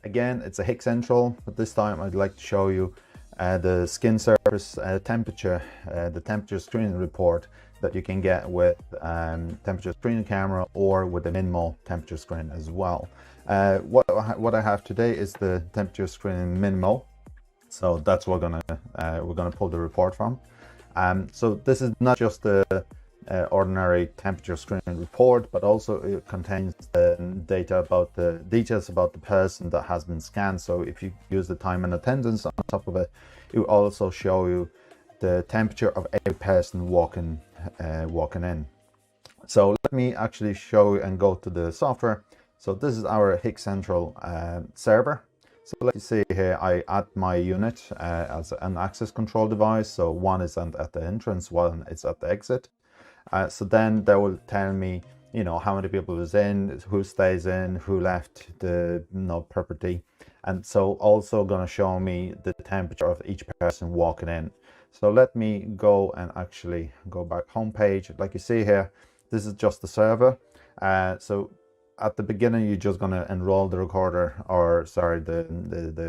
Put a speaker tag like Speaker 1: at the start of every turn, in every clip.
Speaker 1: Again, it's a Hikvision Central, but this time I'd like to show you the skin surface temperature, the temperature screening report that you can get with temperature screening camera or with the Minmo temperature screen as well. What I have today is the temperature screening Minmo, so that's what we're gonna pull the report from. So this is not just the ordinary temperature screening report, but also it contains the details about the person that has been scanned. So if you use the time and attendance on top of it, it will also show you the temperature of every person walking in. So let me actually show you and go to the software. So this is our Hikvision Central server. So let's see here, I add my unit as an access control device. So one is at the entrance, one is at the exit. So then that will tell me, how many people is in, who stays in, who left the property. And so also going to show me the temperature of each person walking in. So let me go and actually go back home page. Like you see here, this is just the server. So at the beginning, you're just going to enroll the recorder, or sorry, the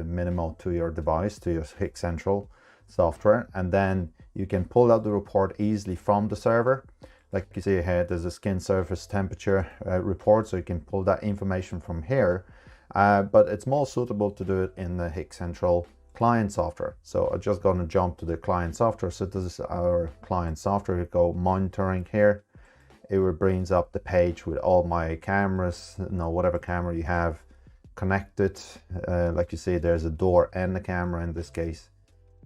Speaker 1: Minmo to your device, to your Hikvision Central software, and then you can pull out the report easily from the server. Like you see here, there's a skin surface temperature report, so you can pull that information from here. But it's more suitable to do it in the Hikvision Central client software. So I'm just going to jump to the client software. So this is our client software. We go monitoring here. It brings up the page with all my cameras, whatever camera you have connected. Like you see, there's a door and the camera in this case.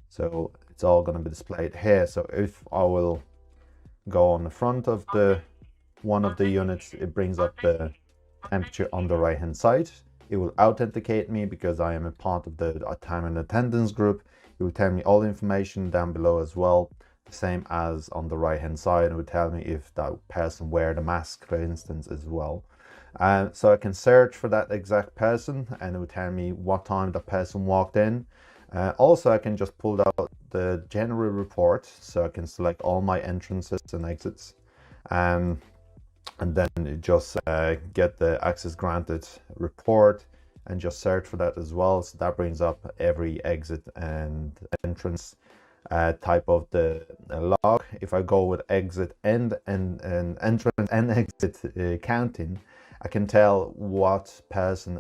Speaker 1: So it's all going to be displayed here. So if I will go on the front of one of the units, it brings up the temperature on the right hand side. It will authenticate me because I am a part of the time and attendance group. It will tell me all the information down below as well, the same as on the right hand side. It will tell me if that person wear the mask, for instance, as well. So I can search for that exact person and it will tell me what time that person walked in. Also, I can just pull out the general report, so I can select all my entrances and exits, and then just get the access granted report and just search for that as well. So that brings up every exit and entrance type of the log. If I go with exit and entrance and exit counting, I can tell what person,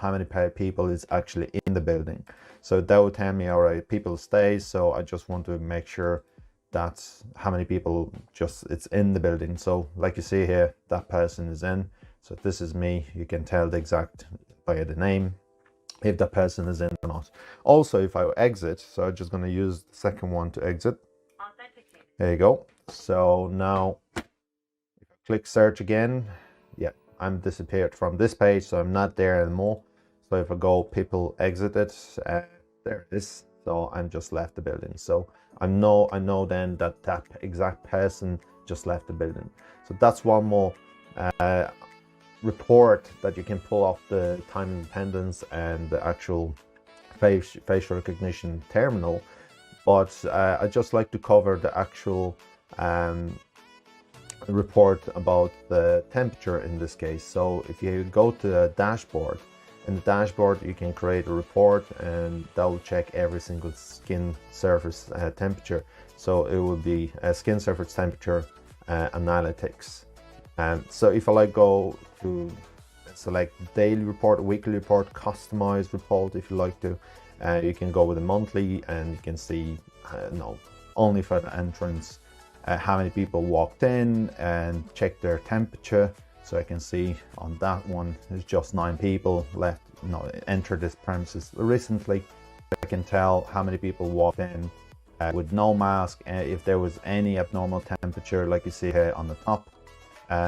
Speaker 1: how many people is actually in the building. So that will tell me, all right, people stay. So I just want to make sure that's how many people it's in the building. So like you see here, that person is in. So if this is me, you can tell the exact by the name if that person is in or not. Also, if I exit, so I'm just going to use the second one to exit. There you go. So now if I click search again, yeah, I'm disappeared from this page, so I'm not there anymore. So if I go people exited, there it is. So I'm just left the building. So I know then that exact person just left the building. So that's one more report that you can pull off the time and attendance and the actual facial recognition terminal. But I just like to cover the actual report about the temperature in this case. So if you go to the dashboard, in the dashboard you can create a report and that will check every single skin surface temperature. So it will be a skin surface temperature analytics. So if I go to select daily report, weekly report, customized report, if you like to, you can go with a monthly and you can see only for the entrance how many people walked in and check their temperature. So I can see on that one, there's just 9 people left, entered this premises recently. I can tell how many people walked in with no mask, if there was any abnormal temperature, like you see here on the top.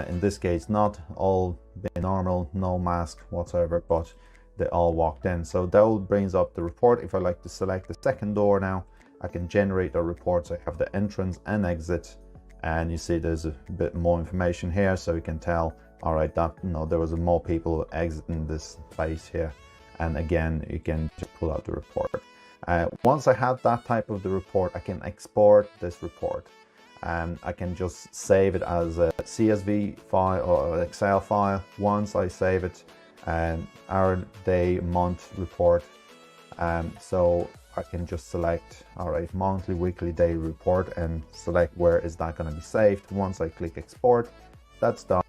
Speaker 1: In this case, not all been normal, no mask whatsoever, but they all walked in. So that will brings up the report. If I like to select the second door now, I can generate a report. So I have the entrance and exit, and you see there's a bit more information here, so you can tell, all right, that there was more people exiting this place here. And again, you can just pull out the report. Once I have that type of the report, I can export this report. I can just save it as a CSV file or Excel file. Once I save it, hour, day, month report. So I can just select, all right, monthly, weekly, daily report, and select where is that going to be saved. Once I click export, that's done.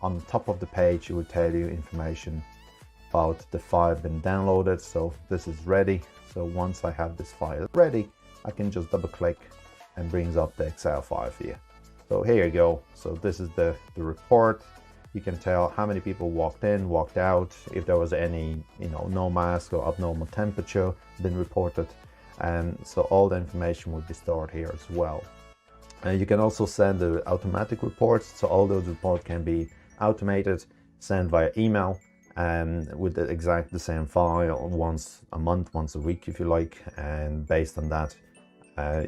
Speaker 1: On the top of the page, it will tell you information about the file been downloaded. So this is ready. So once I have this file ready, I can just double click and brings up the Excel file for you. So here you go. So this is the report. You can tell how many people walked in, walked out, if there was any, no mask or abnormal temperature been reported. And so all the information will be stored here as well. You can also send the automatic reports. So all those reports can be automated, sent via email, and with the same file once a month, once a week, if you like. And based on that,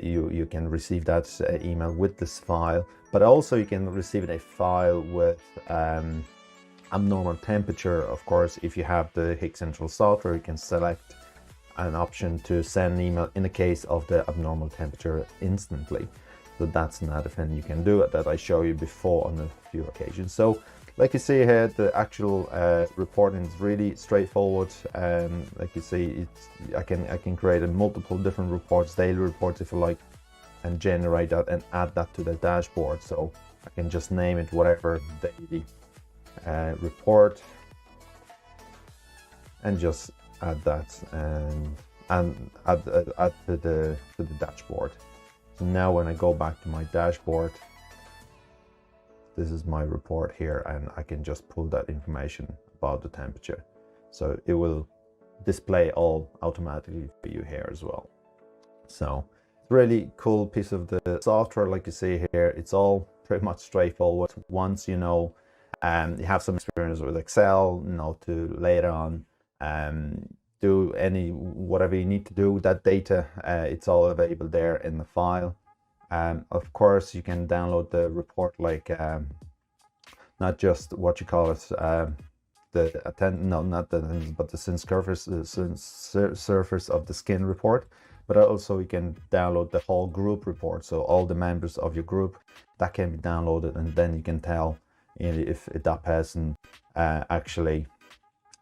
Speaker 1: you can receive that email with this file, but also you can receive a file with abnormal temperature. Of course, if you have the Hikvision Central software, you can select an option to send an email in the case of the abnormal temperature instantly. So that's another thing you can do that I show you before on a few occasions. So like you see here, the actual reporting is really straightforward. Like you see, I can create multiple different reports, daily reports if you like, and generate that and add that to the dashboard. So I can just name it whatever daily report, and just add that and add to the dashboard. So now when I go back to my dashboard, this is my report here, and I can just pull that information about the temperature. So it will display all automatically for you here as well. So it's a really cool piece of the software. Like you see here, it's all pretty much straightforward. Once you you have some experience with Excel, to later on do whatever you need to do with that data, it's all available there in the file. Of course, you can download the report, like not just what you call it, not the surface of the skin report, but also you can download the whole group report. So all the members of your group, that can be downloaded, and then you can tell if that person actually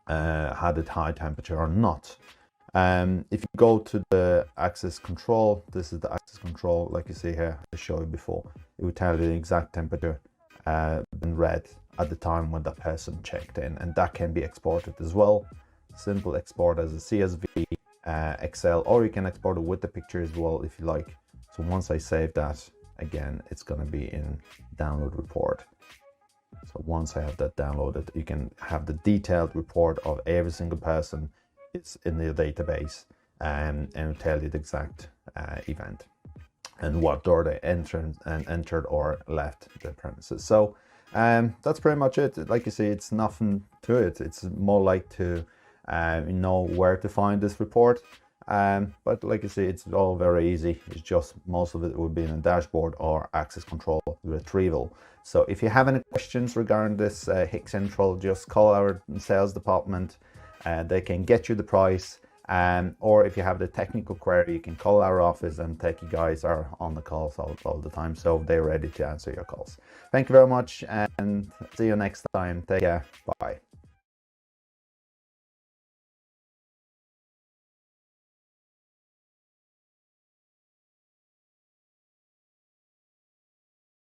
Speaker 1: had a high temperature or not. If you go to the access control, this is the access control. Like you see here, I showed you before, it will tell you the exact temperature been read at the time when that person checked in, and that can be exported as well. Simple export as a CSV, Excel, or you can export it with the picture as well if you like. So once I save that, again, it's going to be in download report. So once I have that downloaded, you can have the detailed report of every single person it's in the database, and tell you the exact event and what door they entered or left the premises. So that's pretty much it. Like you see, it's nothing to it. It's more like to know where to find this report. But like you see, it's all very easy. It's just most of it will be in a dashboard or access control retrieval. So if you have any questions regarding this Hikvision Central, just call our sales department. They can get you the price, or if you have the technical query, you can call our office, and techie guys are on the calls all the time, so they're ready to answer your calls. Thank you very much, and see you next time. Take care. Bye.